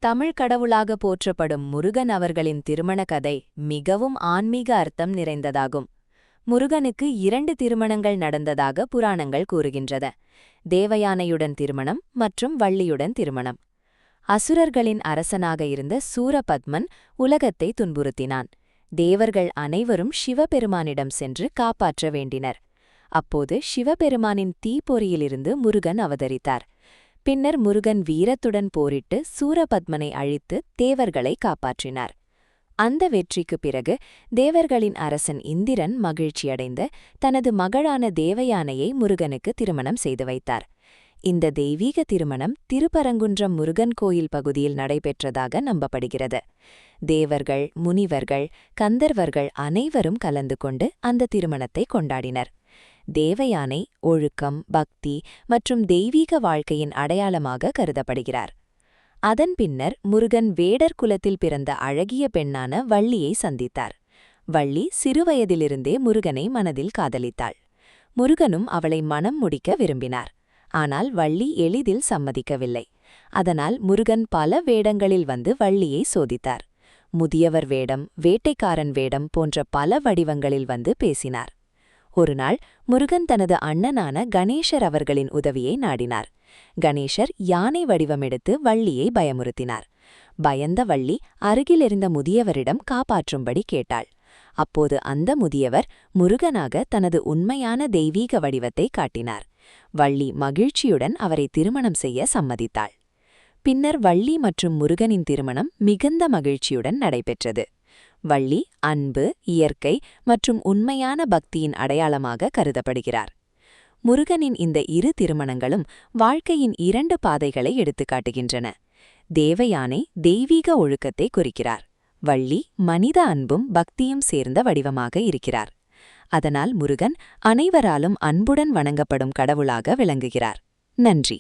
தமிழ் கடவுளாக போற்றப்படும் முருகன் அவர்களின் திருமண கதை மிகவும் ஆன்மீக அர்த்தம் நிறைந்ததாகும். முருகனுக்கு 2 திருமணங்கள் நடந்ததாக புராணங்கள் கூறுகின்றன. தேவயானையுடன் திருமணம் மற்றும் வள்ளியுடன் திருமணம். அசுரர்களின் அரசனாக இருந்த சூரபத்மன் உலகத்தை துன்புறுத்தினான். தேவர்கள் அனைவரும் சிவபெருமானிடம் சென்று காப்பாற்ற வேண்டினர். அப்போது சிவபெருமானின் தீப்பொறியிலிருந்து முருகன் அவதரித்தார். பின்னர் முருகன் வீரத்துடன் போரிட்டு சூரபத்மனை அழித்து தேவர்களை காப்பாற்றினார். அந்த வெற்றிக்குப் பிறகு தேவர்களின் அரசன் இந்திரன் மகிழ்ச்சியடைந்து தனது மகளான தேவயானையை முருகனுக்கு திருமணம் செய்து வைத்தார். இந்த தெய்வீக திருமணம் திருப்பரங்குன்றம் முருகன் கோயில் பகுதியில் நடைபெற்றதாக நம்பப்படுகிறது. தேவர்கள், முனிவர்கள், கந்தர்வர்கள் அனைவரும் கலந்து கொண்டு அந்த திருமணத்தை கொண்டாடினர். தேவயானை ஒழுக்கம், பக்தி மற்றும் தெய்வீக வாழ்க்கையின் அடையாளமாக கருதப்படுகிறார். அதன் பின்னர் முருகன் வேடர் குலத்தில் பிறந்த அழகிய பெண்ணான வள்ளியை சந்தித்தார். வள்ளி சிறுவயதிலிருந்தே முருகனை மனதில் காதலித்தாள். முருகனும் அவளை மணம் முடிக்க விரும்பினார். ஆனால் வள்ளி எளிதில் சம்மதிக்கவில்லை. அதனால் முருகன் பல வேடங்களில் வந்து வள்ளியை சோதித்தார். முதியவர் வேடம், வேட்டைக்காரன் வேடம் போன்ற பல வடிவங்களில் வந்து பேசினார். ஒருநாள் முருகன் தனது அண்ணனான கணேசர் அவர்களின் உதவியை நாடினார். கணேசர் யானை வடிவமெடுத்து வள்ளியை பயமுறுத்தினார். பயந்த வள்ளி அருகிலிருந்த முதியவரிடம் காப்பாற்றும்படி கேட்டாள். அப்போது அந்த முதியவர் முருகனாக தனது உண்மையான தெய்வீக வடிவத்தை காட்டினார். வள்ளி மகிழ்ச்சியுடன் அவரை திருமணம் செய்ய சம்மதித்தாள். பின்னர் வள்ளி மற்றும் முருகனின் திருமணம் மிகுந்த மகிழ்ச்சியுடன் நடைபெற்றது. வள்ளி அன்பு, இயற்கை மற்றும் உண்மையான பக்தியின் அடையாளமாக கருதப்படுகிறார். முருகனின் இந்த 2 திருமணங்களும் வாழ்க்கையின் 2 பாதைகளை எடுத்துக்காட்டுகின்றன. தேவயானை தெய்வீக ஒழுக்கத்தை குறிக்கிறார். வள்ளி மனித அன்பும் பக்தியும் சேர்ந்த வடிவமாக இருக்கிறார். அதனால் முருகன் அனைவராலும் அன்புடன் வணங்கப்படும் கடவுளாக விளங்குகிறார். நன்றி.